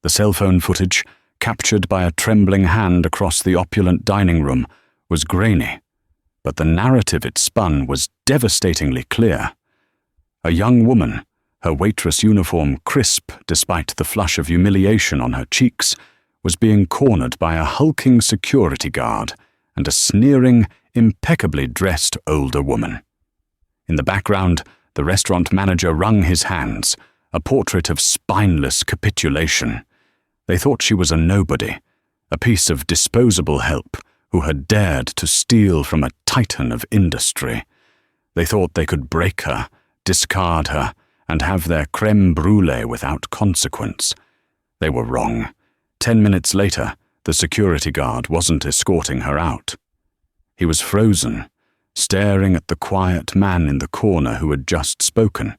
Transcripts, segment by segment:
The cell phone footage, captured by a trembling hand across the opulent dining room, was grainy, but the narrative it spun was devastatingly clear. A young woman, her waitress uniform crisp despite the flush of humiliation on her cheeks, was being cornered by a hulking security guard and a sneering, impeccably dressed older woman. In the background, the restaurant manager wrung his hands, a portrait of spineless capitulation. They thought she was a nobody, a piece of disposable help who had dared to steal from a titan of industry. They thought they could break her, discard her, and have their crème brûlée without consequence. They were wrong. 10 minutes later, the security guard wasn't escorting her out. He was frozen, staring at the quiet man in the corner who had just spoken.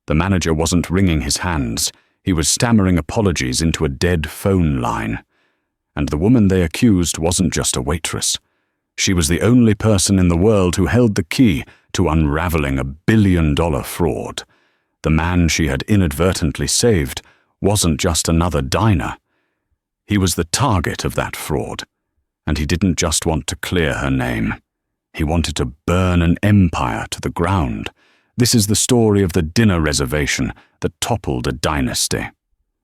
The manager wasn't wringing his hands. He was stammering apologies into a dead phone line. And the woman they accused wasn't just a waitress. She was the only person in the world who held the key to unraveling a billion-dollar fraud. The man she had inadvertently saved wasn't just another diner. He was the target of that fraud, and he didn't just want to clear her name. He wanted to burn an empire to the ground. This is the story of the dinner reservation that toppled a dynasty.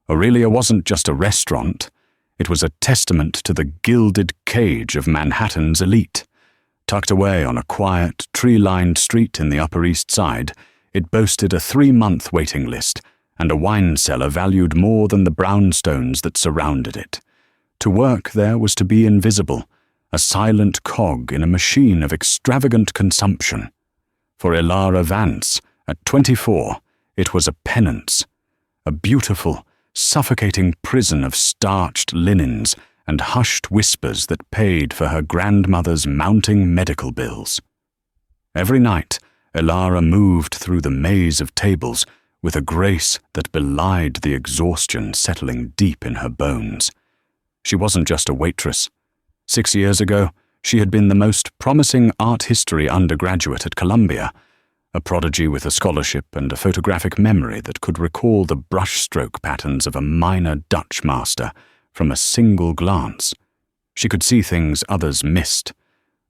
Aurelia wasn't just a restaurant. It was a testament to the gilded cage of Manhattan's elite. Tucked away on a quiet, tree-lined street in the Upper East Side, it boasted a 3-month waiting list and a wine cellar valued more than the brownstones that surrounded it. To work there was to be invisible, a silent cog in a machine of extravagant consumption. For Elara Vance, at 24, it was a penance, a beautiful, suffocating prison of starched linens and hushed whispers that paid for her grandmother's mounting medical bills. Every night, Elara moved through the maze of tables with a grace that belied the exhaustion settling deep in her bones. She wasn't just a waitress. 6 years ago, she had been the most promising art history undergraduate at Columbia, a prodigy with a scholarship and a photographic memory that could recall the brushstroke patterns of a minor Dutch master from a single glance. She could see things others missed: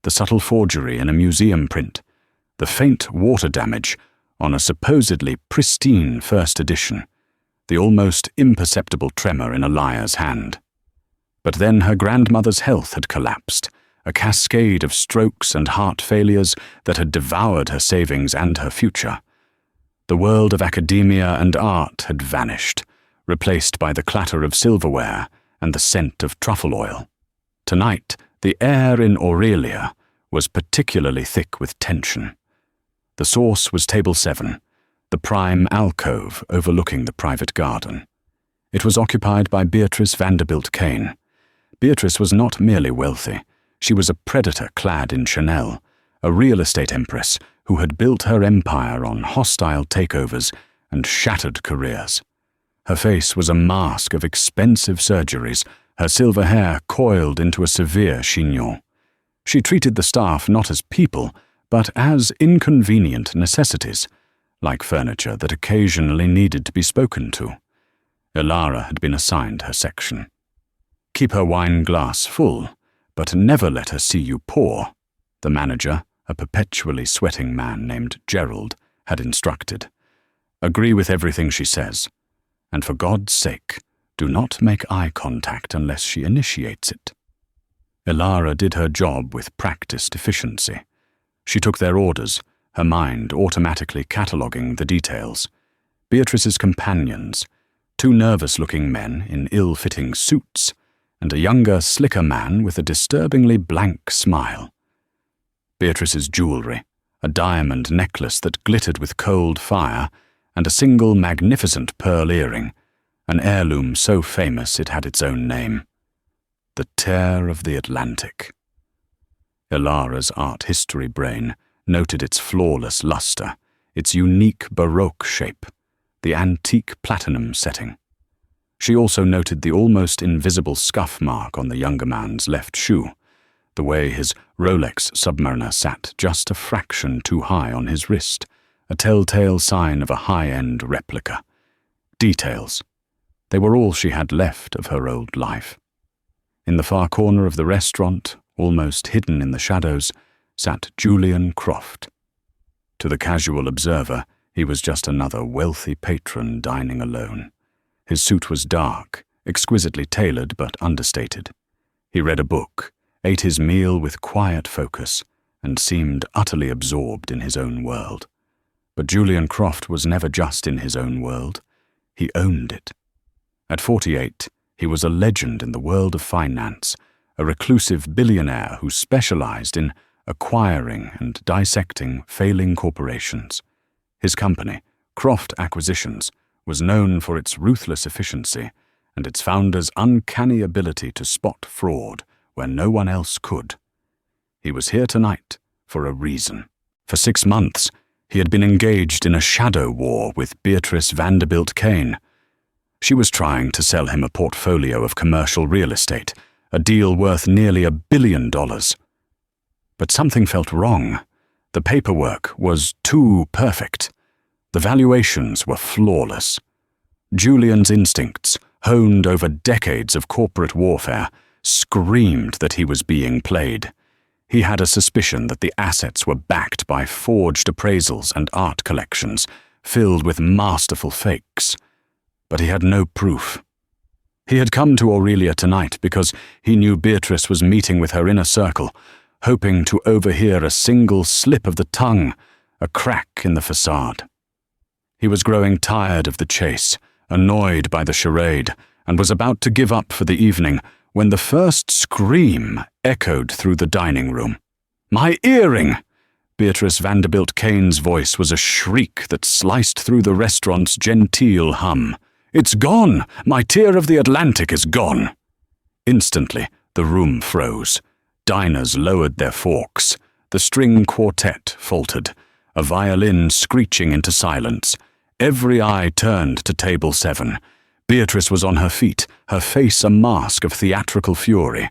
the subtle forgery in a museum print, the faint water damage on a supposedly pristine first edition, the almost imperceptible tremor in a liar's hand. But then her grandmother's health had collapsed, a cascade of strokes and heart failures that had devoured her savings and her future. The world of academia and art had vanished, replaced by the clatter of silverware and the scent of truffle oil. Tonight, the air in Aurelia was particularly thick with tension. The source was Table 7, the prime alcove overlooking the private garden. It was occupied by Beatrice Vanderbilt Kane. Beatrice was not merely wealthy. She was a predator clad in Chanel, a real estate empress who had built her empire on hostile takeovers and shattered careers. Her face was a mask of expensive surgeries, her silver hair coiled into a severe chignon. She treated the staff not as people, but as inconvenient necessities, like furniture that occasionally needed to be spoken to. Elara had been assigned her section. Keep her wine glass full, but never let her see you pour, the manager, a perpetually sweating man named Gerald, had instructed. Agree with everything she says, and for God's sake, do not make eye contact unless she initiates it. Elara did her job with practiced efficiency. She took their orders, her mind automatically cataloguing the details. Beatrice's companions, 2 nervous-looking men in ill-fitting suits, and a younger, slicker man with a disturbingly blank smile. Beatrice's jewelry, a diamond necklace that glittered with cold fire, and a single magnificent pearl earring, an heirloom so famous it had its own name. The Tear of the Atlantic. Elara's art history brain noted its flawless luster, its unique Baroque shape, the antique platinum setting. She also noted the almost invisible scuff mark on the younger man's left shoe, the way his Rolex Submariner sat just a fraction too high on his wrist, a telltale sign of a high-end replica. Details. They were all she had left of her old life. In the far corner of the restaurant, almost hidden in the shadows, sat Julian Croft. To the casual observer, he was just another wealthy patron dining alone. His suit was dark, exquisitely tailored but understated. He read a book, ate his meal with quiet focus, and seemed utterly absorbed in his own world. But Julian Croft was never just in his own world. He owned it. At 48, he was a legend in the world of finance, a reclusive billionaire who specialized in acquiring and dissecting failing corporations. His company, Croft Acquisitions, was known for its ruthless efficiency and its founder's uncanny ability to spot fraud where no one else could. He was here tonight for a reason. For 6 months, he had been engaged in a shadow war with Beatrice Vanderbilt Kane. She was trying to sell him a portfolio of commercial real estate, a deal worth nearly $1 billion. But something felt wrong. The paperwork was too perfect. The valuations were flawless. Julian's instincts, honed over decades of corporate warfare, screamed that he was being played. He had a suspicion that the assets were backed by forged appraisals and art collections, filled with masterful fakes. But he had no proof. He had come to Aurelia tonight because he knew Beatrice was meeting with her inner circle, hoping to overhear a single slip of the tongue, a crack in the facade. He was growing tired of the chase, annoyed by the charade, and was about to give up for the evening when the first scream echoed through the dining room. "My earring!" Beatrice Vanderbilt Kane's voice was a shriek that sliced through the restaurant's genteel hum. "It's gone! My Tear of the Atlantic is gone!" Instantly, the room froze. Diners lowered their forks. The string quartet faltered, a violin screeching into silence. Every eye turned to table 7. Beatrice was on her feet, her face a mask of theatrical fury.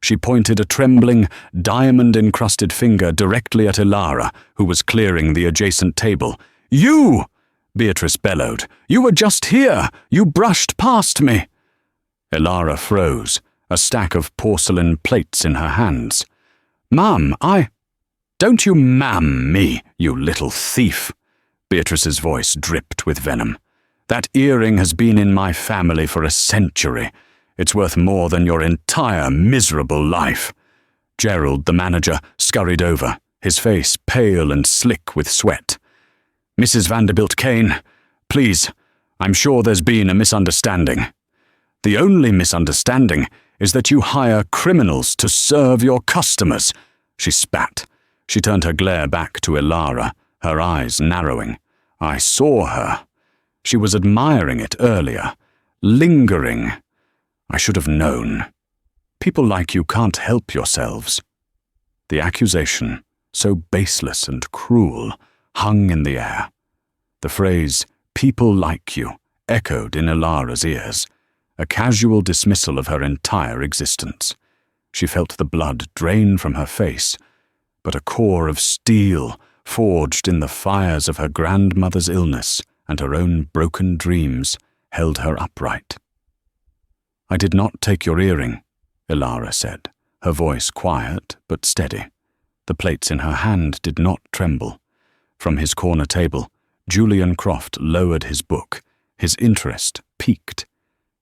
She pointed a trembling, diamond-encrusted finger directly at Elara, who was clearing the adjacent table. "You!" Beatrice bellowed. "You were just here! You brushed past me!" Elara froze, a stack of porcelain plates in her hands. "Ma'am, Don't you ma'am me, you little thief!" Beatrice's voice dripped with venom. "That earring has been in my family for a century. It's worth more than your entire miserable life." Gerald, the manager, scurried over, his face pale and slick with sweat. "Mrs. Vanderbilt Kane, please, I'm sure there's been a misunderstanding. The only misunderstanding is that you hire criminals to serve your customers." She spat. She turned her glare back to Elara, her eyes narrowing. "I saw her. She was admiring it earlier, lingering. I should have known. People like you can't help yourselves." The accusation, so baseless and cruel, hung in the air. The phrase, "people like you," echoed in Elara's ears, a casual dismissal of her entire existence. She felt the blood drain from her face, but a core of steel, forged in the fires of her grandmother's illness and her own broken dreams, held her upright. "I did not take your earring," Elara said, her voice quiet but steady. The plates in her hand did not tremble. From his corner table, Julian Croft lowered his book, his interest piqued.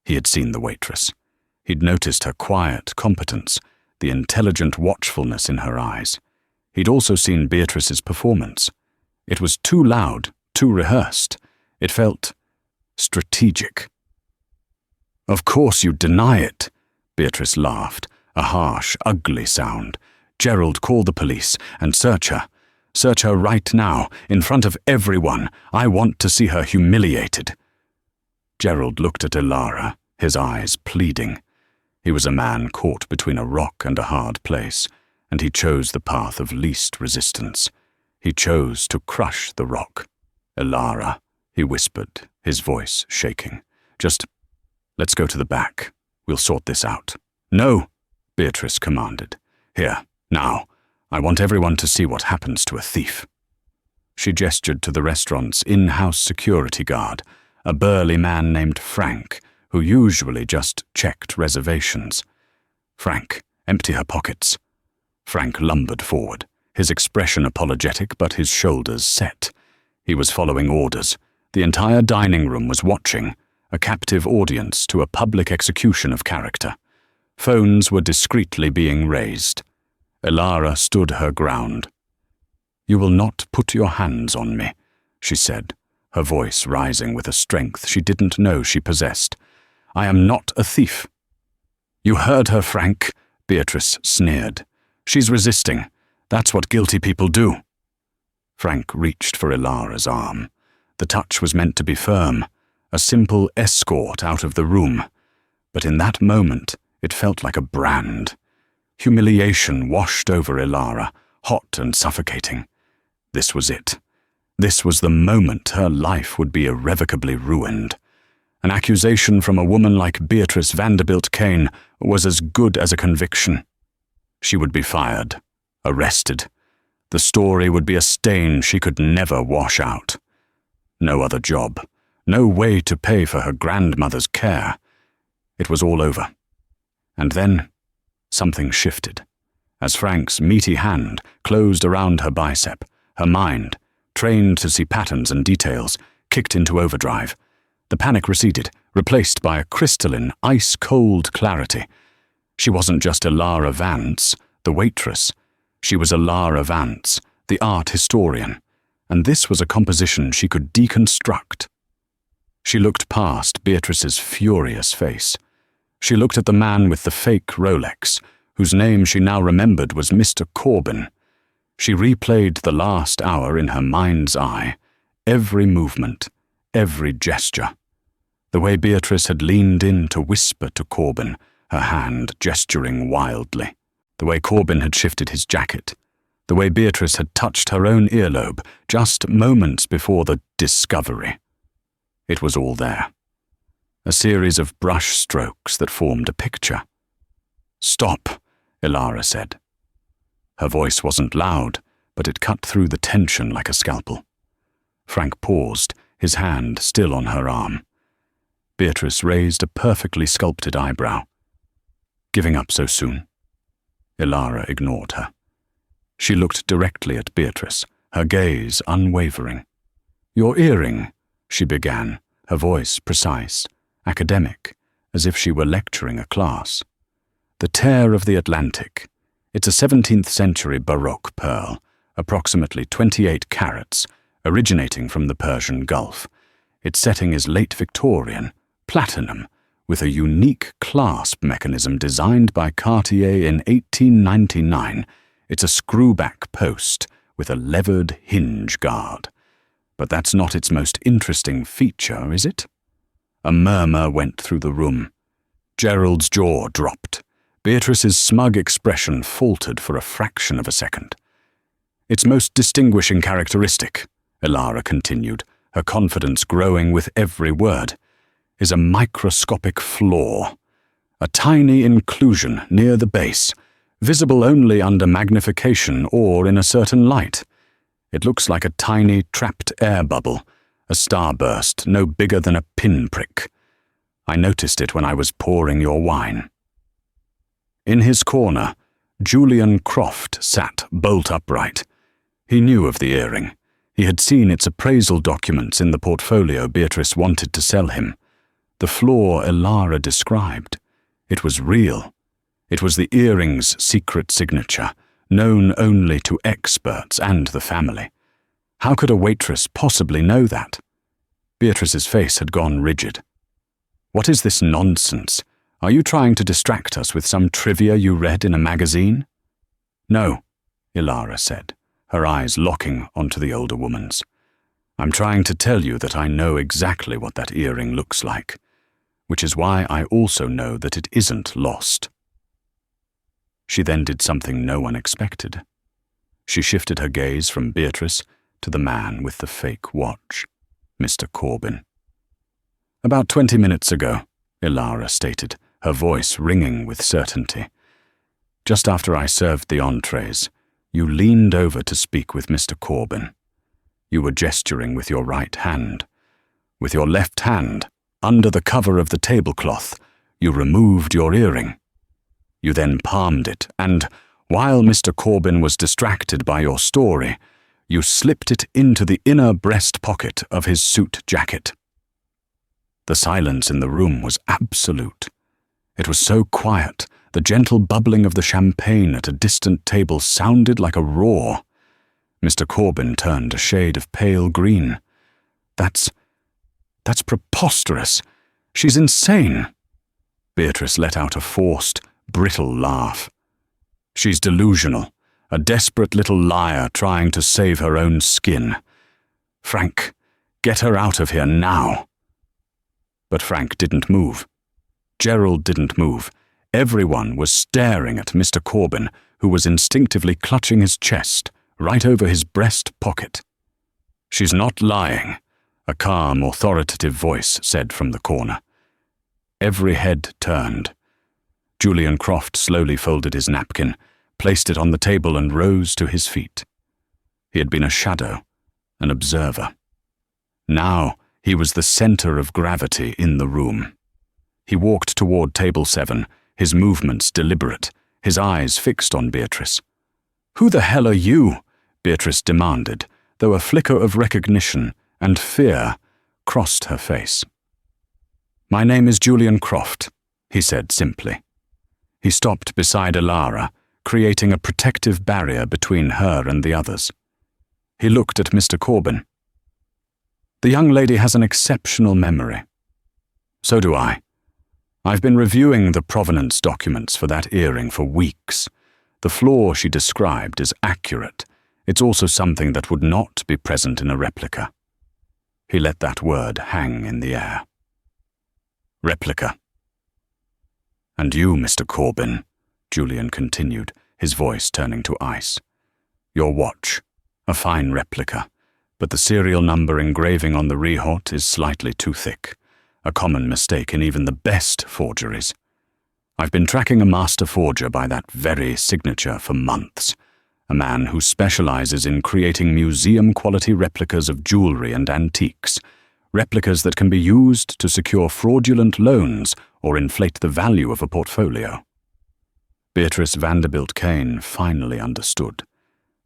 He had seen the waitress. He'd noticed her quiet competence, the intelligent watchfulness in her eyes. He'd also seen Beatrice's performance. It was too loud, too rehearsed. It felt strategic. "Of course you deny it," Beatrice laughed, a harsh, ugly sound. "Gerald, call the police and search her. Search her right now, in front of everyone. I want to see her humiliated." Gerald looked at Elara, his eyes pleading. He was a man caught between a rock and a hard place, and he chose the path of least resistance. He chose to crush the rock. "Elara," he whispered, his voice shaking. Let's go to the back. We'll sort this out." "No," Beatrice commanded. "Here, now. I want everyone to see what happens to a thief." She gestured to the restaurant's in-house security guard, a burly man named Frank, who usually just checked reservations. "Frank, empty her pockets." Frank lumbered forward, his expression apologetic but his shoulders set. He was following orders. The entire dining room was watching, a captive audience to a public execution of character. Phones were discreetly being raised. Elara stood her ground. "You will not put your hands on me," she said, her voice rising with a strength she didn't know she possessed. "I am not a thief." "You heard her, Frank," Beatrice sneered. "She's resisting. That's what guilty people do." Frank reached for Elara's arm. The touch was meant to be firm, a simple escort out of the room. But in that moment, it felt like a brand. Humiliation washed over Elara, hot and suffocating. This was it. This was the moment her life would be irrevocably ruined. An accusation from a woman like Beatrice Vanderbilt Kane was as good as a conviction. She would be fired, arrested. The story would be a stain she could never wash out. No other job, no way to pay for her grandmother's care. It was all over. And then, something shifted. As Frank's meaty hand closed around her bicep, her mind, trained to see patterns and details, kicked into overdrive. The panic receded, replaced by a crystalline, ice-cold clarity. She wasn't just Elara Vance, the waitress. She was Elara Vance, the art historian, and this was a composition she could deconstruct. She looked past Beatrice's furious face. She looked at the man with the fake Rolex, whose name she now remembered was Mr. Corbin. She replayed the last hour in her mind's eye, every movement, every gesture. The way Beatrice had leaned in to whisper to Corbin, her hand gesturing wildly. The way Corbin had shifted his jacket. The way Beatrice had touched her own earlobe just moments before the discovery. It was all there. A series of brush strokes that formed a picture. "Stop," Elara said. Her voice wasn't loud, but it cut through the tension like a scalpel. Frank paused, his hand still on her arm. Beatrice raised a perfectly sculpted eyebrow. "Giving up so soon?" Elara ignored her. She looked directly at Beatrice, her gaze unwavering. "Your earring," she began, her voice precise, academic, as if she were lecturing a class. "The tear of the Atlantic. It's a 17th century Baroque pearl, approximately 28 carats, originating from the Persian Gulf. Its setting is late Victorian, platinum, with a unique clasp mechanism designed by Cartier in 1899. It's a screwback post with a levered hinge guard. But that's not its most interesting feature, is it?" A murmur went through the room. Gerald's jaw dropped. Beatrice's smug expression faltered for a fraction of a second. "Its most distinguishing characteristic," Elara continued, her confidence growing with every word, "is a microscopic flaw. A tiny inclusion near the base, visible only under magnification or in a certain light. It looks like a tiny trapped air bubble, a starburst no bigger than a pinprick. I noticed it when I was pouring your wine." In his corner, Julian Croft sat bolt upright. He knew of the earring. He had seen its appraisal documents in the portfolio Beatrice wanted to sell him. The flaw Elara described. It was real. It was the earring's secret signature, known only to experts and the family. How could a waitress possibly know that? Beatrice's face had gone rigid. "What is this nonsense? Are you trying to distract us with some trivia you read in a magazine?" "No," Elara said, her eyes locking onto the older woman's. "I'm trying to tell you that I know exactly what that earring looks like, which is why I also know that it isn't lost." She then did something no one expected. She shifted her gaze from Beatrice to the man with the fake watch, Mr. Corbin. "About 20 minutes ago," Elara stated, her voice ringing with certainty. "Just after I served the entrees, you leaned over to speak with Mr. Corbin. You were gesturing with your right hand. With your left hand, under the cover of the tablecloth, you removed your earring. You then palmed it, and, while Mr. Corbin was distracted by your story, you slipped it into the inner breast pocket of his suit jacket. The silence in the room was absolute. It was so quiet, the gentle bubbling of the champagne at a distant table sounded like a roar. Mr. Corbin turned a shade of pale green. That's preposterous. She's insane. Beatrice let out a forced, brittle laugh. She's delusional, a desperate little liar trying to save her own skin. Frank, get her out of here now. But Frank didn't move. Gerald didn't move. Everyone was staring at Mr. Corbin, who was instinctively clutching his chest, right over his breast pocket. She's not lying, a calm, authoritative voice said from the corner. Every head turned. Julian Croft slowly folded his napkin, placed it on the table and rose to his feet. He had been a shadow, an observer. Now he was the center of gravity in the room. He walked toward table 7, his movements deliberate, his eyes fixed on Beatrice. "Who the hell are you?" Beatrice demanded, though a flicker of recognition and fear crossed her face. "My name is Julian Croft," he said simply. He stopped beside Elara, creating a protective barrier between her and the others. He looked at Mr. Corbin. "The young lady has an exceptional memory. So do I. I've been reviewing the provenance documents for that earring for weeks. The flaw she described is accurate. It's also something that would not be present in a replica." He let that word hang in the air. Replica. "And you, Mr. Corbin," Julian continued, his voice turning to ice. "Your watch, a fine replica, but the serial number engraving on the rehaut is slightly too thick, a common mistake in even the best forgeries. I've been tracking a master forger by that very signature for months, a man who specializes in creating museum-quality replicas of jewelry and antiques, replicas that can be used to secure fraudulent loans or inflate the value of a portfolio." Beatrice Vanderbilt Kane finally understood.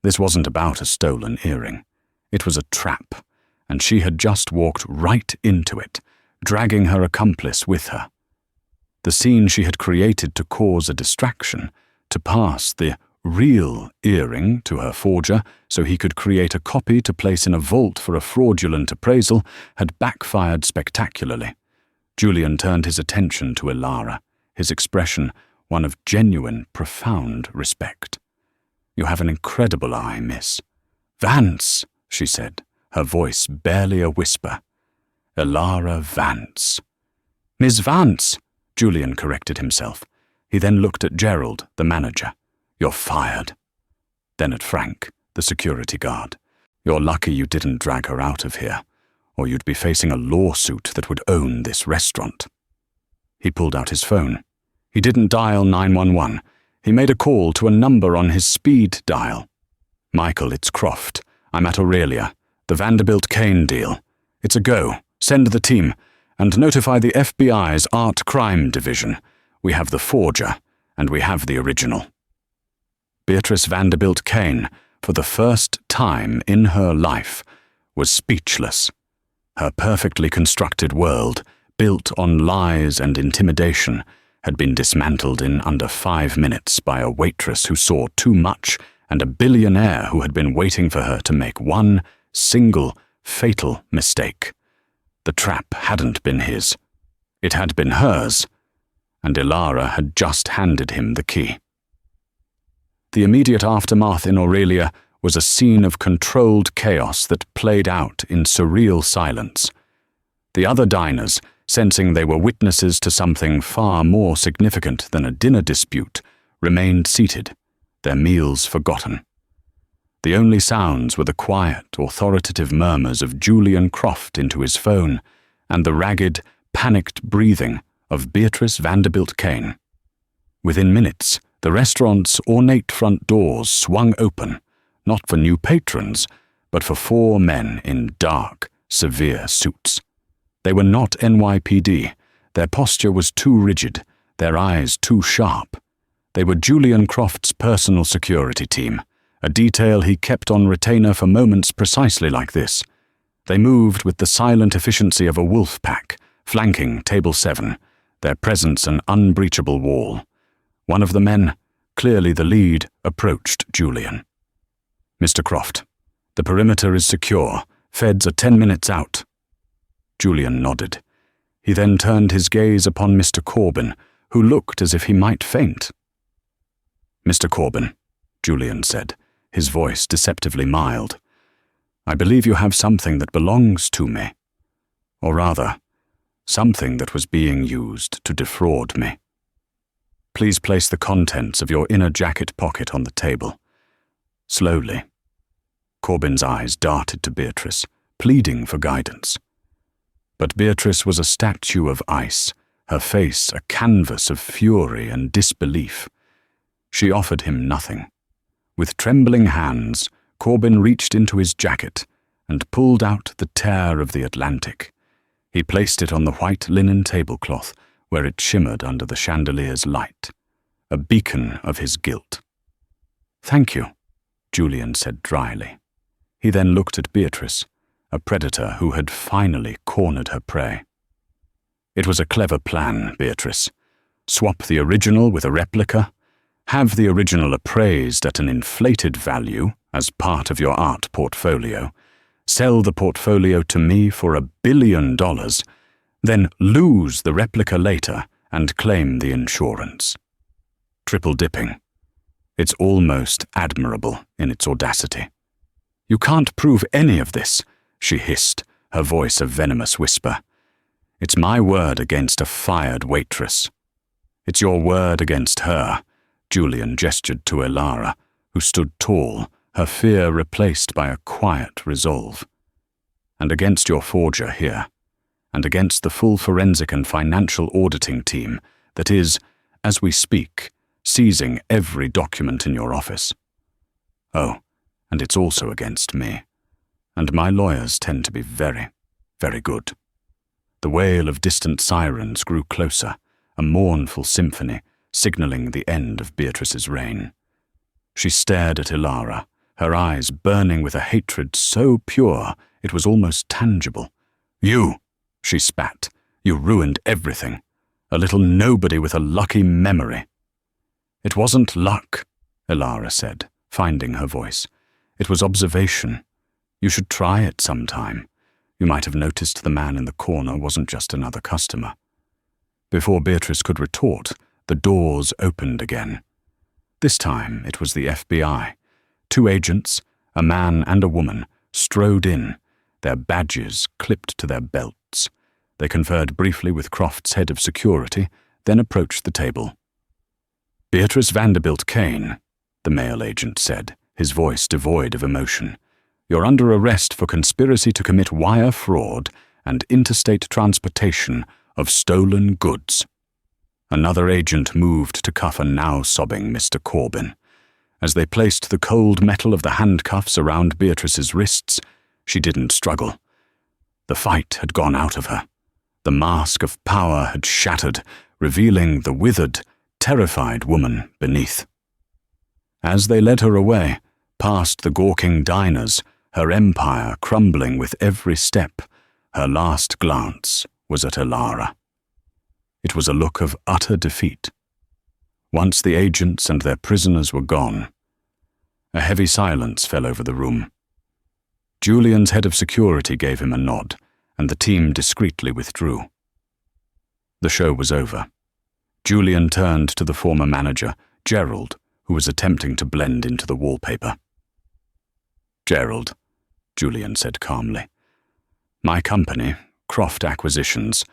This wasn't about a stolen earring. It was a trap, and she had just walked right into it, dragging her accomplice with her. The scene she had created to cause a distraction, to pass the real earring to her forger so he could create a copy to place in a vault for a fraudulent appraisal, had backfired spectacularly. Julian turned his attention to Elara, his expression one of genuine, profound respect. "You have an incredible eye, miss." "Vance," she said, her voice barely a whisper. "Elara Vance." "Miss Vance," Julian corrected himself. He then looked at Gerald, the manager. "You're fired." Then at Frank, the security guard. "You're lucky you didn't drag her out of here, or you'd be facing a lawsuit that would own this restaurant." He pulled out his phone. He didn't dial 911. He made a call to a number on his speed dial. "Michael, it's Croft. I'm at Aurelia. The Vanderbilt Kane deal. It's a go. Send the team, and notify the FBI's Art Crime Division. We have the forger, and we have the original." Beatrice Vanderbilt Kane, for the first time in her life, was speechless. Her perfectly constructed world, built on lies and intimidation, had been dismantled in under 5 minutes by a waitress who saw too much and a billionaire who had been waiting for her to make one single, fatal mistake. The trap hadn't been his. It had been hers, and Elara had just handed him the key. The immediate aftermath in Aurelia was a scene of controlled chaos that played out in surreal silence. The other diners, sensing they were witnesses to something far more significant than a dinner dispute, remained seated, their meals forgotten. The only sounds were the quiet, authoritative murmurs of Julian Croft into his phone and the ragged, panicked breathing of Beatrice Vanderbilt Kane. Within minutes, the restaurant's ornate front doors swung open, not for new patrons, but for 4 men in dark, severe suits. They were not NYPD. Their posture was too rigid, their eyes too sharp. They were Julian Croft's personal security team, a detail he kept on retainer for moments precisely like this. They moved with the silent efficiency of a wolf pack, flanking Table 7, their presence an unbreachable wall. One of the men, clearly the lead, approached Julian. "Mr. Croft, the perimeter is secure. Feds are 10 minutes out." Julian nodded. He then turned his gaze upon Mr. Corbin, who looked as if he might faint. "Mr. Corbin," Julian said, his voice deceptively mild, "I believe you have something that belongs to me. Or rather, something that was being used to defraud me. Please place the contents of your inner jacket pocket on the table." Slowly. Corbin's eyes darted to Beatrice, pleading for guidance. But Beatrice was a statue of ice, her face a canvas of fury and disbelief. She offered him nothing. With trembling hands, Corbin reached into his jacket and pulled out the tear of the Atlantic. He placed it on the white linen tablecloth, where it shimmered under the chandelier's light, a beacon of his guilt. "Thank you," Julian said dryly. He then looked at Beatrice, a predator who had finally cornered her prey. "It was a clever plan, Beatrice. Swap the original with a replica, have the original appraised at an inflated value as part of your art portfolio, sell the portfolio to me for $1 billion, then lose the replica later and claim the insurance. Triple dipping. It's almost admirable in its audacity." "You can't prove any of this," she hissed, her voice a venomous whisper. "It's my word against a fired waitress." "It's your word against her," Julian gestured to Elara, who stood tall, her fear replaced by a quiet resolve. "And against your forger here, and against the full forensic and financial auditing team that is, as we speak, seizing every document in your office. Oh, and it's also against me. And my lawyers tend to be very, very good." The wail of distant sirens grew closer, a mournful symphony, signaling the end of Beatrice's reign. She stared at Elara, her eyes burning with a hatred so pure it was almost tangible. "You," she spat, "you ruined everything. A little nobody with a lucky memory." "It wasn't luck," Elara said, finding her voice. "It was observation. You should try it sometime. You might have noticed the man in the corner wasn't just another customer." Before Beatrice could retort, the doors opened again. This time it was the FBI. 2 agents, a man and a woman, strode in, their badges clipped to their belts. They conferred briefly with Croft's head of security, then approached the table. "Beatrice Vanderbilt Kane," the male agent said, his voice devoid of emotion. "You're under arrest for conspiracy to commit wire fraud and interstate transportation of stolen goods." Another agent moved to cuff a now sobbing Mr. Corbin. As they placed the cold metal of the handcuffs around Beatrice's wrists, she didn't struggle. The fight had gone out of her. The mask of power had shattered, revealing the withered, terrified woman beneath. As they led her away, past the gawking diners, her empire crumbling with every step, her last glance was at Elara. It was a look of utter defeat. Once the agents and their prisoners were gone, a heavy silence fell over the room. Julian's head of security gave him a nod, and the team discreetly withdrew. The show was over. Julian turned to the former manager, Gerald, who was attempting to blend into the wallpaper. "Gerald," Julian said calmly, "my company, Croft Acquisitions,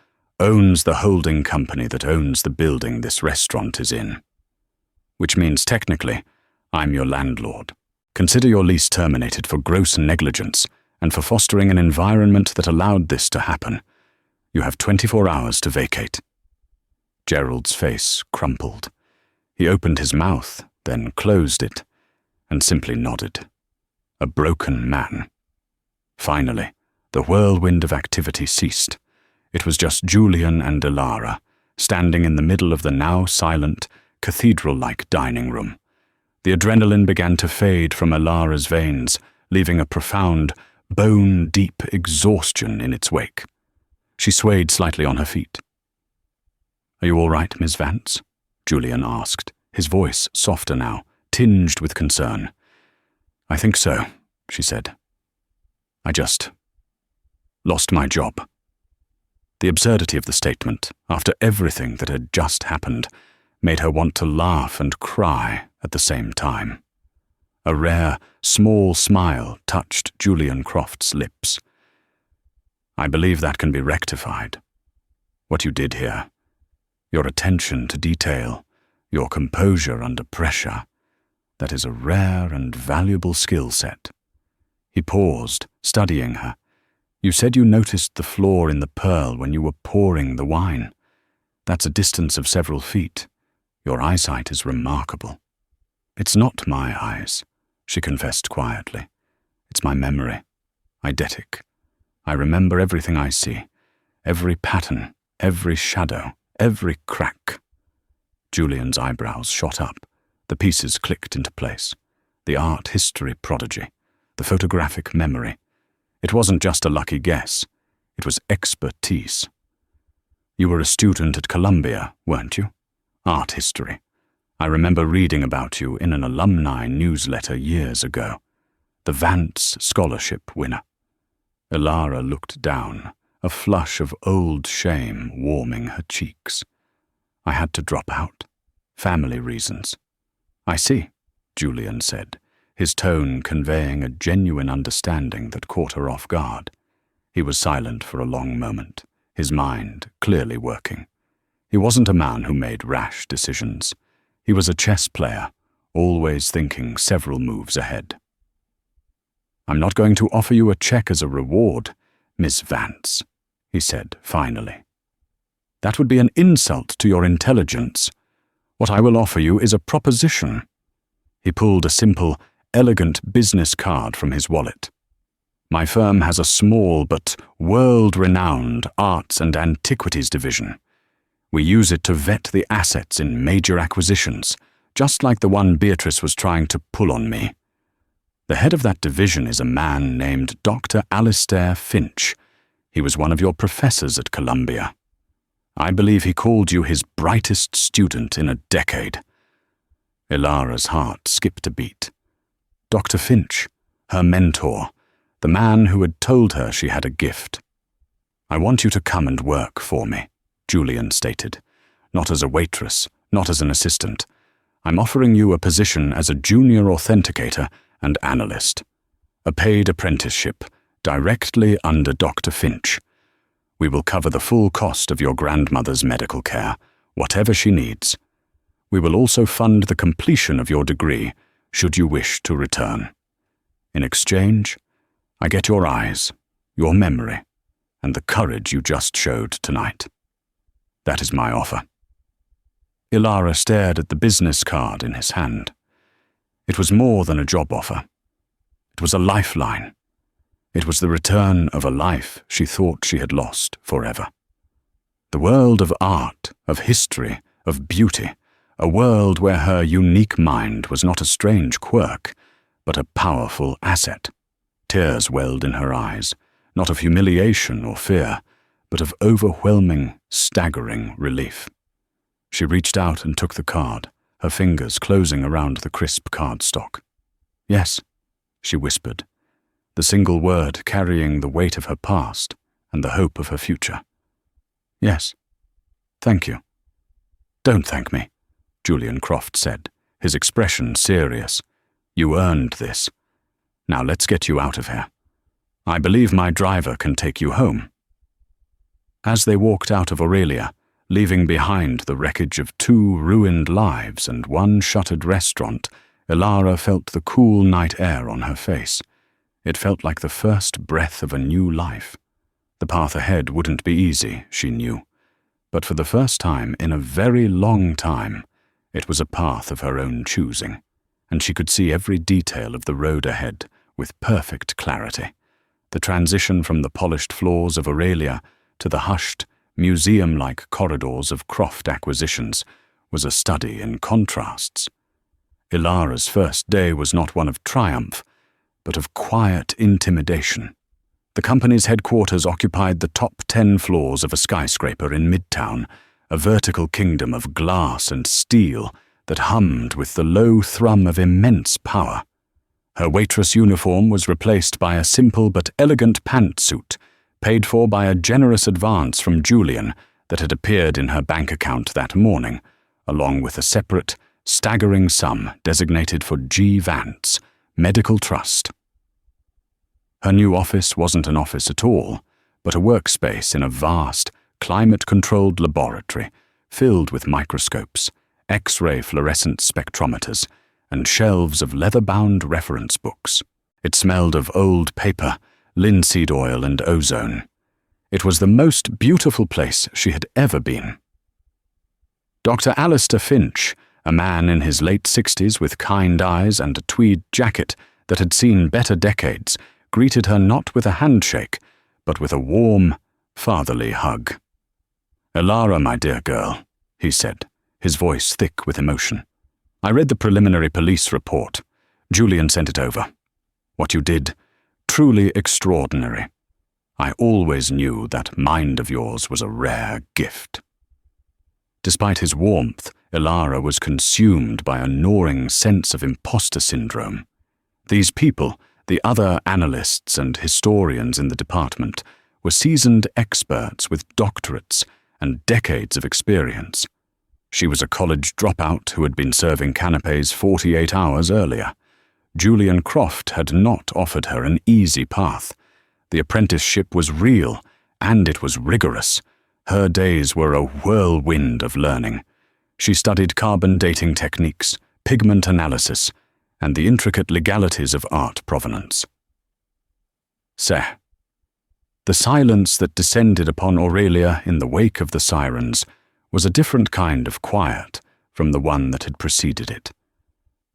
owns the holding company that owns the building this restaurant is in. Which means technically, I'm your landlord. Consider your lease terminated for gross negligence and for fostering an environment that allowed this to happen. You have 24 hours to vacate." Gerald's face crumpled. He opened his mouth, then closed it, and simply nodded. A broken man. Finally, the whirlwind of activity ceased. It was just Julian and Ilara, standing in the middle of the now silent, cathedral-like dining room. The adrenaline began to fade from Ilara's veins, leaving a profound, bone-deep exhaustion in its wake. She swayed slightly on her feet. "Are you all right, Miss Vance?" Julian asked, his voice softer now, tinged with concern. "I think so," she said. "I just lost my job." The absurdity of the statement, after everything that had just happened, made her want to laugh and cry at the same time. A rare, small smile touched Julian Croft's lips. "I believe that can be rectified. What you did here, your attention to detail, your composure under pressure, that is a rare and valuable skill set." He paused, studying her. "You said you noticed the flaw in the pearl when you were pouring the wine. That's a distance of several feet. Your eyesight is remarkable." "It's not my eyes," she confessed quietly. "It's my memory. Eidetic. I remember everything I see, every pattern, every shadow, every crack." Julian's eyebrows shot up. The pieces clicked into place. The art history prodigy, the photographic memory. It wasn't just a lucky guess. It was expertise. "You were a student at Columbia, weren't you? Art history. I remember reading about you in an alumni newsletter years ago. The Vance Scholarship winner." Ilara looked down, a flush of old shame warming her cheeks. "I had to drop out. Family reasons." "I see," Julian said, his tone conveying a genuine understanding that caught her off guard. He was silent for a long moment, his mind clearly working. He wasn't a man who made rash decisions. He was a chess player, always thinking several moves ahead. "I'm not going to offer you a check as a reward, Miss Vance," he said finally. "That would be an insult to your intelligence. What I will offer you is a proposition." He pulled a simple, elegant business card from his wallet. "My firm has a small but world-renowned arts and antiquities division. We use it to vet the assets in major acquisitions, just like the one Beatrice was trying to pull on me. The head of that division is a man named Dr. Alistair Finch. He was one of your professors at Columbia. I believe he called you his brightest student in a decade." Ilara's heart skipped a beat. Dr. Finch, her mentor, the man who had told her she had a gift. "I want you to come and work for me," Julian stated. "Not as a waitress, not as an assistant. I'm offering you a position as a junior authenticator and analyst. A paid apprenticeship, directly under Dr. Finch. We will cover the full cost of your grandmother's medical care, whatever she needs. We will also fund the completion of your degree, should you wish to return. In exchange, I get your eyes, your memory, and the courage you just showed tonight. That is my offer." Ilara stared at the business card in his hand. It was more than a job offer. It was a lifeline. It was the return of a life she thought she had lost forever. The world of art, of history, of beauty, a world where her unique mind was not a strange quirk, but a powerful asset. Tears welled in her eyes, not of humiliation or fear, but of overwhelming, staggering relief. She reached out and took the card, her fingers closing around the crisp cardstock. "Yes," she whispered, the single word carrying the weight of her past and the hope of her future. "Yes. Thank you." "Don't thank me," Julian Croft said, his expression serious. "You earned this. Now let's get you out of here. I believe my driver can take you home." As they walked out of Aurelia, leaving behind the wreckage of 2 ruined lives and 1 shuttered restaurant, Ilara felt the cool night air on her face. It felt like the first breath of a new life. The path ahead wouldn't be easy, she knew. But for the first time in a very long time, it was a path of her own choosing, and she could see every detail of the road ahead with perfect clarity. The transition from the polished floors of Aurelia to the hushed, museum-like corridors of Croft Acquisitions was a study in contrasts. Ilara's first day was not one of triumph, but of quiet intimidation. The company's headquarters occupied the top 10 floors of a skyscraper in Midtown, a vertical kingdom of glass and steel that hummed with the low thrum of immense power. Her waitress uniform was replaced by a simple but elegant pantsuit, paid for by a generous advance from Julian that had appeared in her bank account that morning, along with a separate, staggering sum designated for G. Vance, Medical Trust. Her new office wasn't an office at all, but a workspace in a vast, climate-controlled laboratory filled with microscopes, X-ray fluorescent spectrometers, and shelves of leather-bound reference books. It smelled of old paper, linseed oil, and ozone. It was the most beautiful place she had ever been. Dr. Alistair Finch, a man in his late 60s with kind eyes and a tweed jacket that had seen better decades, greeted her not with a handshake, but with a warm, fatherly hug. "Ilara, my dear girl," he said, his voice thick with emotion. "I read the preliminary police report. Julian sent it over. What you did, truly extraordinary. I always knew that mind of yours was a rare gift." Despite his warmth, Ilara was consumed by a gnawing sense of imposter syndrome. These people, the other analysts and historians in the department, were seasoned experts with doctorates and decades of experience. She was a college dropout who had been serving canapés 48 hours earlier. Julian Croft had not offered her an easy path. The apprenticeship was real, and it was rigorous. Her days were a whirlwind of learning. She studied carbon dating techniques, pigment analysis, and the intricate legalities of art provenance. Seh. The silence that descended upon Aurelia in the wake of the sirens was a different kind of quiet from the one that had preceded it.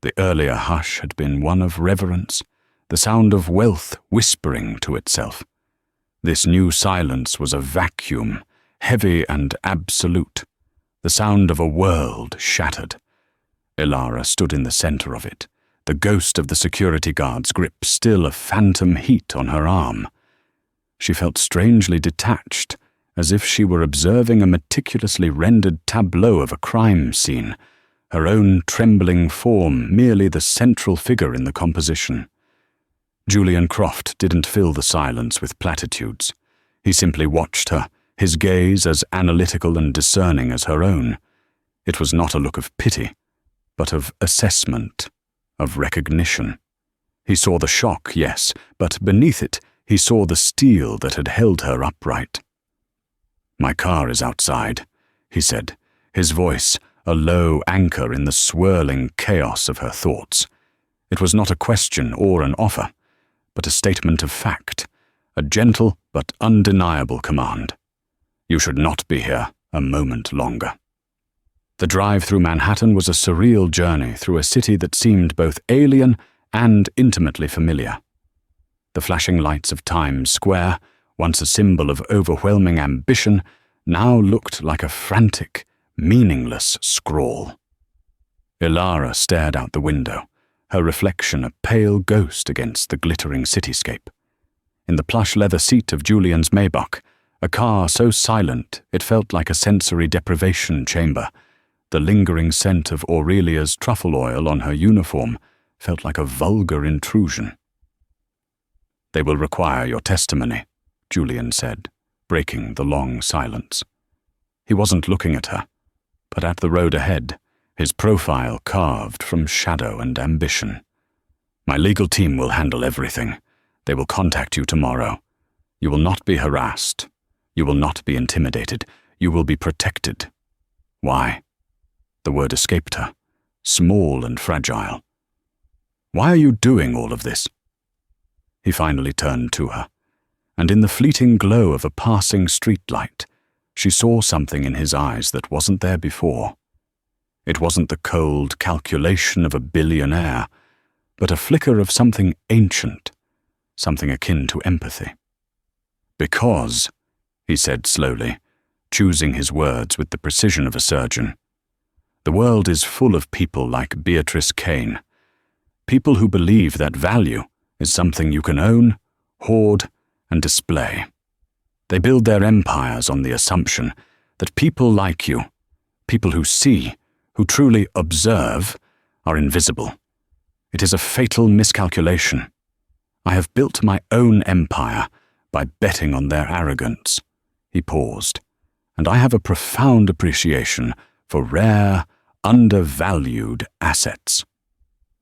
The earlier hush had been one of reverence, the sound of wealth whispering to itself. This new silence was a vacuum, heavy and absolute, the sound of a world shattered. Ilara stood in the center of it, the ghost of the security guard's grip still a phantom heat on her arm. She felt strangely detached, as if she were observing a meticulously rendered tableau of a crime scene, her own trembling form merely the central figure in the composition. Julian Croft didn't fill the silence with platitudes. He simply watched her, his gaze as analytical and discerning as her own. It was not a look of pity, but of assessment, of recognition. He saw the shock, yes, but beneath it he saw the steel that had held her upright. "My car is outside," he said, his voice a low anchor in the swirling chaos of her thoughts. It was not a question or an offer, but a statement of fact, a gentle but undeniable command. "You should not be here a moment longer." The drive through Manhattan was a surreal journey through a city that seemed both alien and intimately familiar. The flashing lights of Times Square, once a symbol of overwhelming ambition, now looked like a frantic, meaningless scrawl. Ilara stared out the window, her reflection a pale ghost against the glittering cityscape. In the plush leather seat of Julian's Maybach, a car so silent it felt like a sensory deprivation chamber, the lingering scent of Aurelia's truffle oil on her uniform felt like a vulgar intrusion. "They will require your testimony," Julian said, breaking the long silence. He wasn't looking at her, but at the road ahead, his profile carved from shadow and ambition. "My legal team will handle everything. They will contact you tomorrow. You will not be harassed. You will not be intimidated. You will be protected." Why? The word escaped her, small and fragile. "Why are you doing all of this?" He finally turned to her, and in the fleeting glow of a passing streetlight, she saw something in his eyes that wasn't there before. It wasn't the cold calculation of a billionaire, but a flicker of something ancient, something akin to empathy. "Because," he said slowly, choosing his words with the precision of a surgeon. The world is full of people like Beatrice Kane. People who believe that value is something you can own, hoard, and display. They build their empires on the assumption that people like you, people who see, who truly observe, are invisible. It is a fatal miscalculation. I have built my own empire by betting on their arrogance. He paused. And I have a profound appreciation for rare, undervalued assets.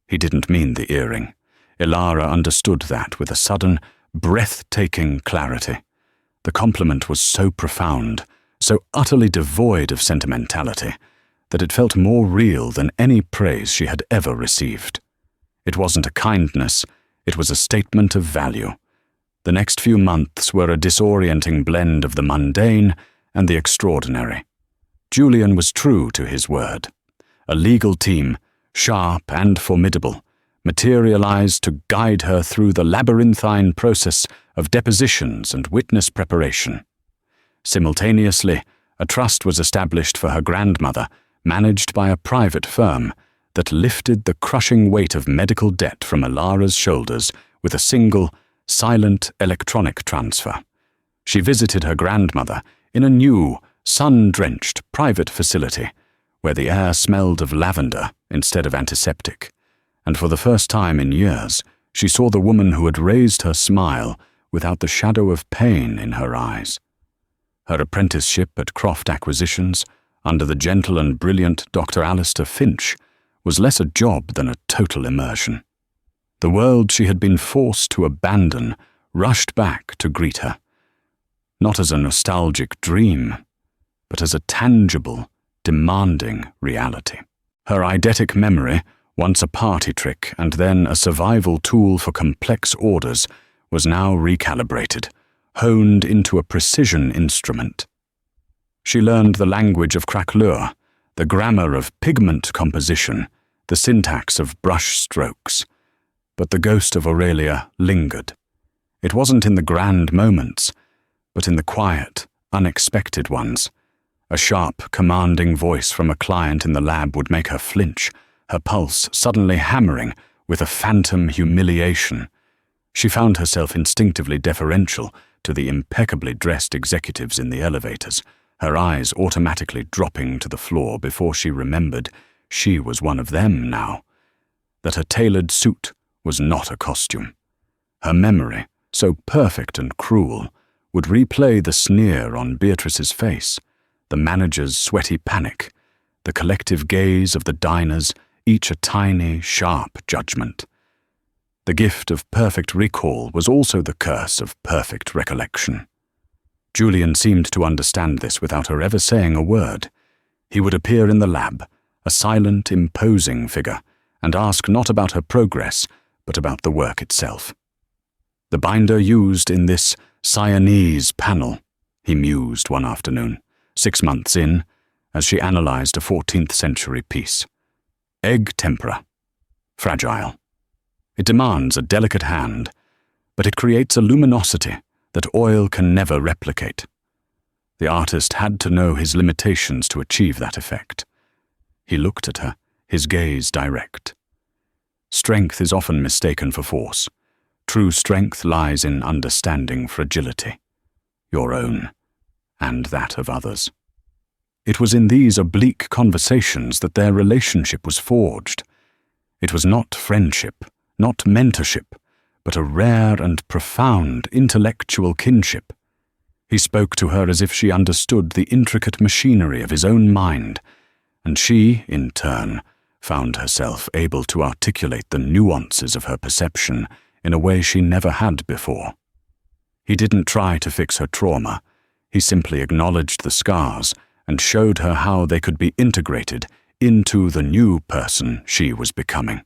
He didn't mean the earring. Ilara understood that with a sudden, breathtaking clarity. The compliment was so profound, so utterly devoid of sentimentality, that it felt more real than any praise she had ever received. It wasn't a kindness, it was a statement of value. The next few months were a disorienting blend of the mundane and the extraordinary. Julian was true to his word. A legal team, sharp and formidable, materialized to guide her through the labyrinthine process of depositions and witness preparation. Simultaneously, a trust was established for her grandmother, managed by a private firm, that lifted the crushing weight of medical debt from Ilara's shoulders with a single, silent electronic transfer. She visited her grandmother in a new, sun-drenched private facility where the air smelled of lavender instead of antiseptic, and for the first time in years she saw the woman who had raised her smile without the shadow of pain in her eyes. Her apprenticeship at Croft Acquisitions, under the gentle and brilliant Dr. Alistair Finch, was less a job than a total immersion. The world she had been forced to abandon rushed back to greet her, not as a nostalgic dream, but as a tangible, demanding reality. Her eidetic memory, once a party trick and then a survival tool for complex orders, was now recalibrated, honed into a precision instrument. She learned the language of craquelure, the grammar of pigment composition, the syntax of brush strokes. But the ghost of Aurelia lingered. It wasn't in the grand moments, but in the quiet, unexpected ones. A sharp, commanding voice from a client in the lab would make her flinch, her pulse suddenly hammering with a phantom humiliation. She found herself instinctively deferential to the impeccably dressed executives in the elevators, her eyes automatically dropping to the floor before she remembered she was one of them now, that her tailored suit was not a costume. Her memory, so perfect and cruel, would replay the sneer on Beatrice's face, the manager's sweaty panic, the collective gaze of the diners, each a tiny, sharp judgment. The gift of perfect recall was also the curse of perfect recollection. Julian seemed to understand this without her ever saying a word. He would appear in the lab, a silent, imposing figure, and ask not about her progress, but about the work itself. The binder used in this Siamese panel, he mused one afternoon, 6 months in, as she analyzed a 14th century piece. Egg tempera. Fragile. It demands a delicate hand, but it creates a luminosity that oil can never replicate. The artist had to know his limitations to achieve that effect. He looked at her, his gaze direct. Strength is often mistaken for force. True strength lies in understanding fragility, your own, and that of others. It was in these oblique conversations that their relationship was forged. It was not friendship, not mentorship, but a rare and profound intellectual kinship. He spoke to her as if she understood the intricate machinery of his own mind, and she, in turn, found herself able to articulate the nuances of her perception in a way she never had before. He didn't try to fix her trauma. He simply acknowledged the scars and showed her how they could be integrated into the new person she was becoming.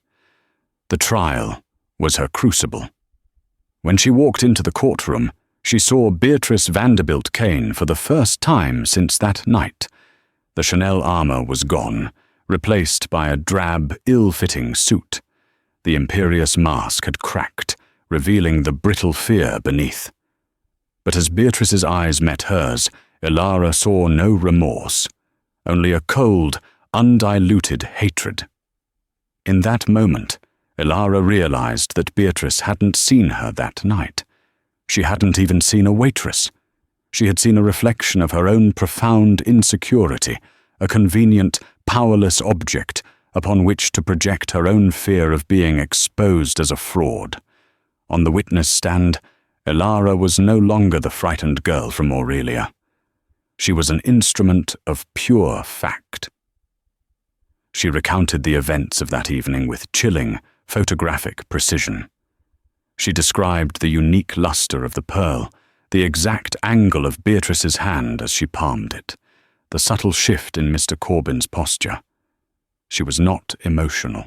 The trial was her crucible. When she walked into the courtroom, she saw Beatrice Vanderbilt Kane for the first time since that night. The Chanel armor was gone, replaced by a drab, ill-fitting suit. The imperious mask had cracked, revealing the brittle fear beneath. But as Beatrice's eyes met hers, Ilara saw no remorse, only a cold, undiluted hatred. In that moment, Ilara realized that Beatrice hadn't seen her that night. She hadn't even seen a waitress. She had seen a reflection of her own profound insecurity, a convenient, powerless object upon which to project her own fear of being exposed as a fraud. On the witness stand, Ilara was no longer the frightened girl from Aurelia. She was an instrument of pure fact. She recounted the events of that evening with chilling, photographic precision. She described the unique luster of the pearl, the exact angle of Beatrice's hand as she palmed it, the subtle shift in Mr. Corbin's posture. She was not emotional.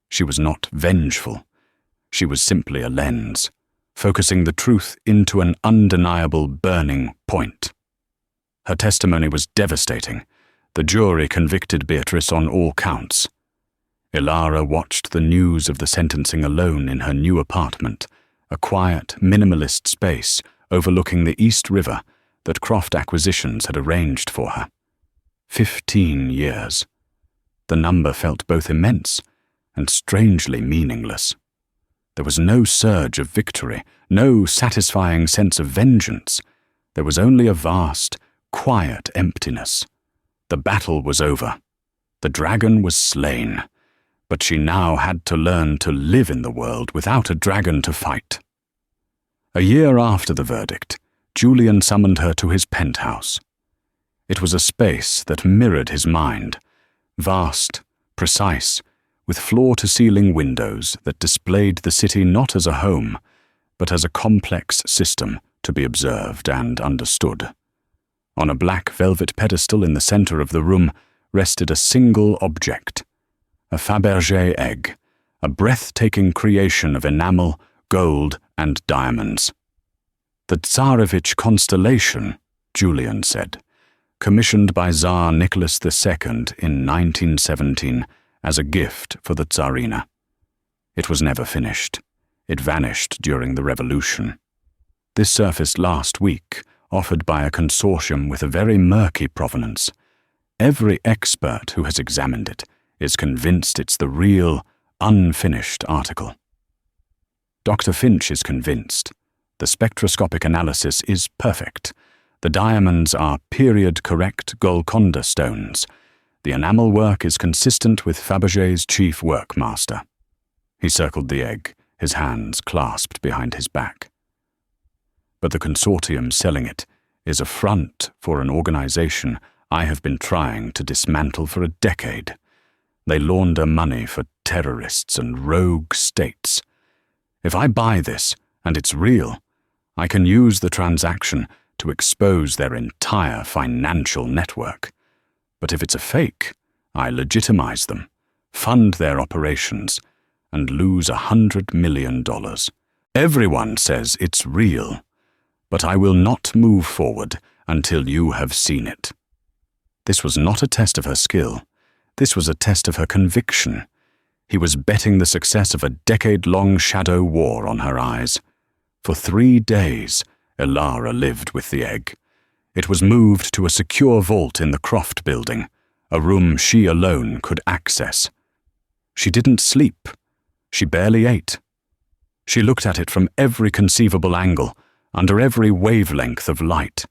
She was not vengeful. She was simply a lens, focusing the truth into an undeniable burning point. Her testimony was devastating. The jury convicted Beatrice on all counts. Ilara watched the news of the sentencing alone in her new apartment, a quiet, minimalist space overlooking the East River that Croft Acquisitions had arranged for her. 15 years. The number felt both immense and strangely meaningless. There was no surge of victory, no satisfying sense of vengeance. There was only a vast, quiet emptiness. The battle was over. The dragon was slain. But she now had to learn to live in the world without a dragon to fight. A year after the verdict, Julian summoned her to his penthouse. It was a space that mirrored his mind, vast, precise, with floor-to-ceiling windows that displayed the city not as a home, but as a complex system to be observed and understood. On a black velvet pedestal in the center of the room rested a single object, a Fabergé egg, a breathtaking creation of enamel, gold, and diamonds. The Tsarevich constellation, Julian said, commissioned by Tsar Nicholas II in 1917 as a gift for the Tsarina. It was never finished. It vanished during the revolution. This surfaced last week, offered by a consortium with a very murky provenance. Every expert who has examined it is convinced it's the real, unfinished article. Dr. Finch is convinced. The spectroscopic analysis is perfect. The diamonds are period-correct Golconda stones. The enamel work is consistent with Fabergé's chief workmaster. He circled the egg, his hands clasped behind his back. But the consortium selling it is a front for an organization I have been trying to dismantle for a decade. They launder money for terrorists and rogue states. If I buy this, and it's real, I can use the transaction to expose their entire financial network. But if it's a fake, I legitimize them, fund their operations, and lose $100 million. Everyone says it's real, but I will not move forward until you have seen it. This was not a test of her skill. This was a test of her conviction. He was betting the success of a decade-long shadow war on her eyes. For 3 days, Ilara lived with the egg. It was moved to a secure vault in the Croft building, a room she alone could access. She didn't sleep. She barely ate. She looked at it from every conceivable angle, under every wavelength of light.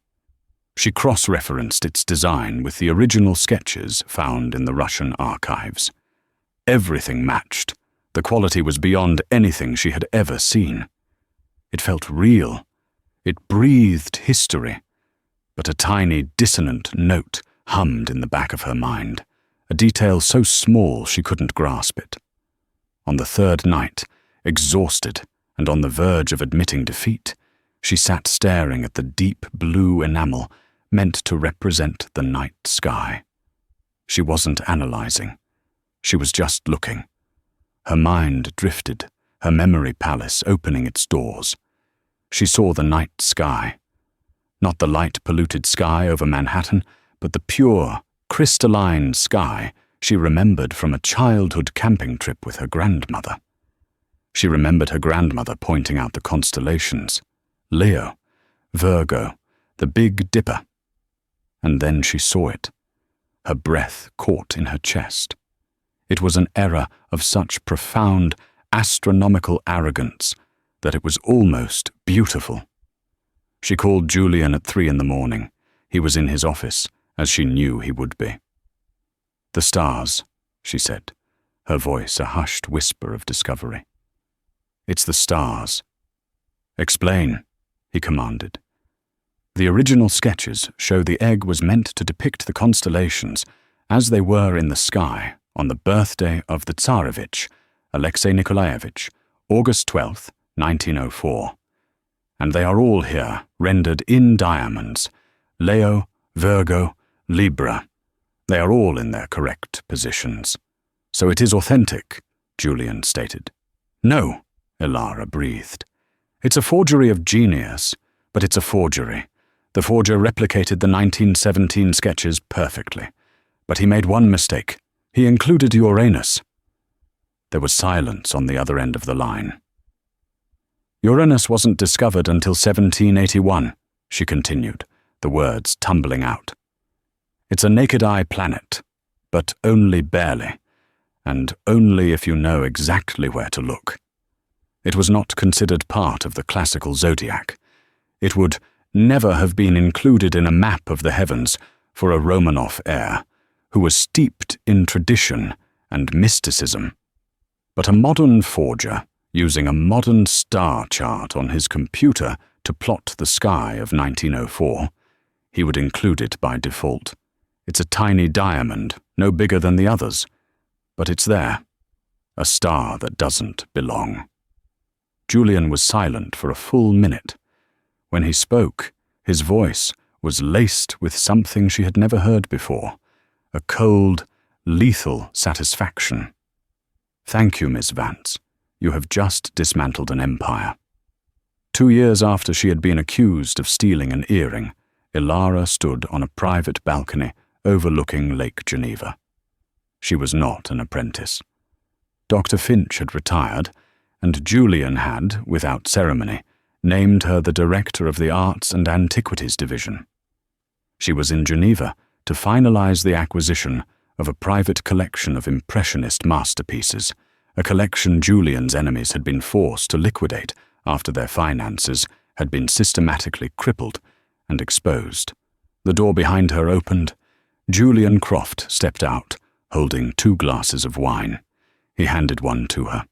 She cross-referenced its design with the original sketches found in the Russian archives. Everything matched. The quality was beyond anything she had ever seen. It felt real. It breathed history. But a tiny, dissonant note hummed in the back of her mind, a detail so small she couldn't grasp it. On the third night, exhausted and on the verge of admitting defeat, she sat staring at the deep blue enamel meant to represent the night sky. She wasn't analyzing. She was just looking. Her mind drifted, her memory palace opening its doors. She saw the night sky. Not the light-polluted sky over Manhattan, but the pure, crystalline sky she remembered from a childhood camping trip with her grandmother. She remembered her grandmother pointing out the constellations. Leo, Virgo, the Big Dipper. And then she saw it. Her breath caught in her chest. It was an error of such profound, astronomical arrogance that it was almost beautiful. She called Julian at 3 a.m. He was in his office, as she knew he would be. "The stars," she said, her voice a hushed whisper of discovery. "It's the stars." "Explain," he commanded. The original sketches show the egg was meant to depict the constellations as they were in the sky on the birthday of the Tsarevich, Alexei Nikolaevich, August 12, 1904. And they are all here, rendered in diamonds. Leo, Virgo, Libra. They are all in their correct positions. "So it is authentic," Julian stated. "No," Elara breathed. "It's a forgery of genius, but it's a forgery. The forger replicated the 1917 sketches perfectly. But he made one mistake. He included Uranus." There was silence on the other end of the line. "Uranus wasn't discovered until 1781, she continued, the words tumbling out. "It's a naked-eye planet, but only barely, and only if you know exactly where to look. It was not considered part of the classical zodiac. It would never have been included in a map of the heavens for a Romanov heir, who was steeped in tradition and mysticism. But a modern forger, using a modern star chart on his computer to plot the sky of 1904, he would include it by default. It's a tiny diamond, no bigger than the others, but it's there, a star that doesn't belong." Julian was silent for a full minute. When he spoke, his voice was laced with something she had never heard before, a cold, lethal satisfaction. "Thank you, Miss Vance. You have just dismantled an empire." 2 years after she had been accused of stealing an earring, Elara stood on a private balcony overlooking Lake Geneva. She was not an apprentice. Dr. Finch had retired, and Julian had, without ceremony, named her the director of the Arts and Antiquities Division. She was in Geneva to finalize the acquisition of a private collection of Impressionist masterpieces, a collection Julian's enemies had been forced to liquidate after their finances had been systematically crippled and exposed. The door behind her opened. Julian Croft stepped out, holding 2 glasses of wine. He handed one to her.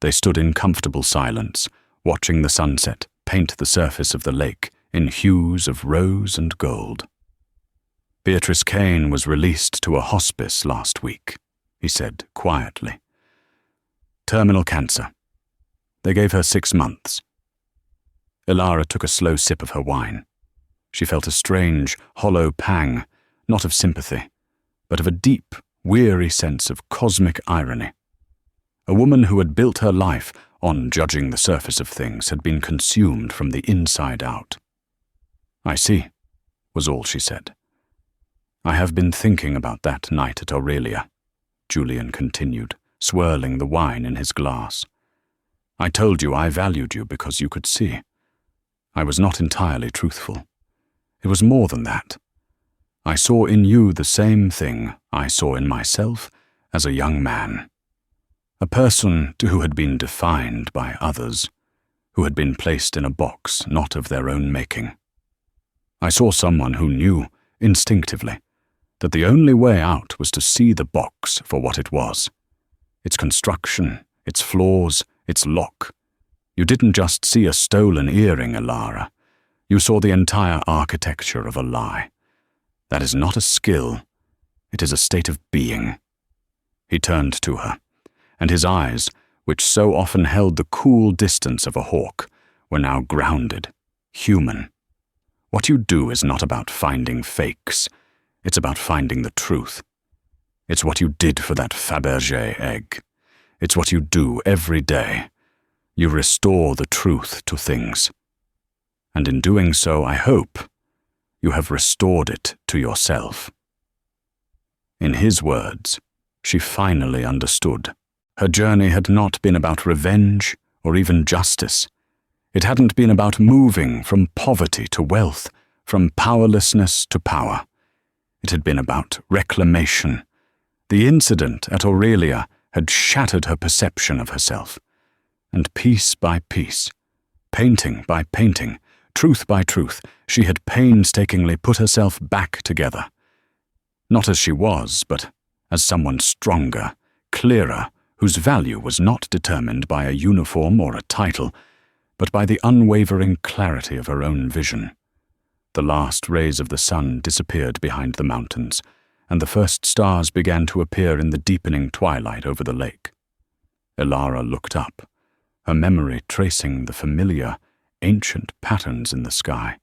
They stood in comfortable silence, watching the sunset paint the surface of the lake in hues of rose and gold. "Beatrice Kane was released to a hospice last week," he said quietly. "Terminal cancer. They gave her 6 months. Elara took a slow sip of her wine. She felt a strange, hollow pang, not of sympathy, but of a deep, weary sense of cosmic irony. A woman who had built her life on judging the surface of things had been consumed from the inside out. "I see," was all she said. "I have been thinking about that night at Aurelia," Julian continued, swirling the wine in his glass. "I told you I valued you because you could see. I was not entirely truthful. It was more than that. I saw in you the same thing I saw in myself as a young man. A person who had been defined by others, who had been placed in a box not of their own making. I saw someone who knew, instinctively, that the only way out was to see the box for what it was. Its construction, its flaws, its lock. You didn't just see a stolen earring, Elara. You saw the entire architecture of a lie. That is not a skill. It is a state of being." He turned to her, and his eyes, which so often held the cool distance of a hawk, were now grounded, human. What you do is not about finding fakes. It's about finding the truth. It's what you did for that Fabergé egg. It's what you do every day. You restore the truth to things. And in doing so, I hope, you have restored it to yourself. In his words, she finally understood. Her journey had not been about revenge or even justice. It hadn't been about moving from poverty to wealth, from powerlessness to power. It had been about reclamation. The incident at Aurelia had shattered her perception of herself. And piece by piece, painting by painting, truth by truth, she had painstakingly put herself back together. Not as she was, but as someone stronger, clearer, whose value was not determined by a uniform or a title, but by the unwavering clarity of her own vision. The last rays of the sun disappeared behind the mountains, and the first stars began to appear in the deepening twilight over the lake. Elara looked up, her memory tracing the familiar, ancient patterns in the sky.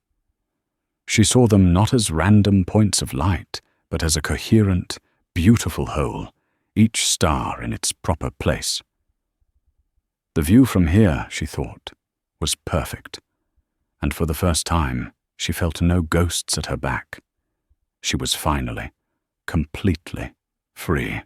She saw them not as random points of light, but as a coherent, beautiful whole, each star in its proper place. The view from here, she thought, was perfect, and for the first time she felt no ghosts at her back. She was finally, completely free.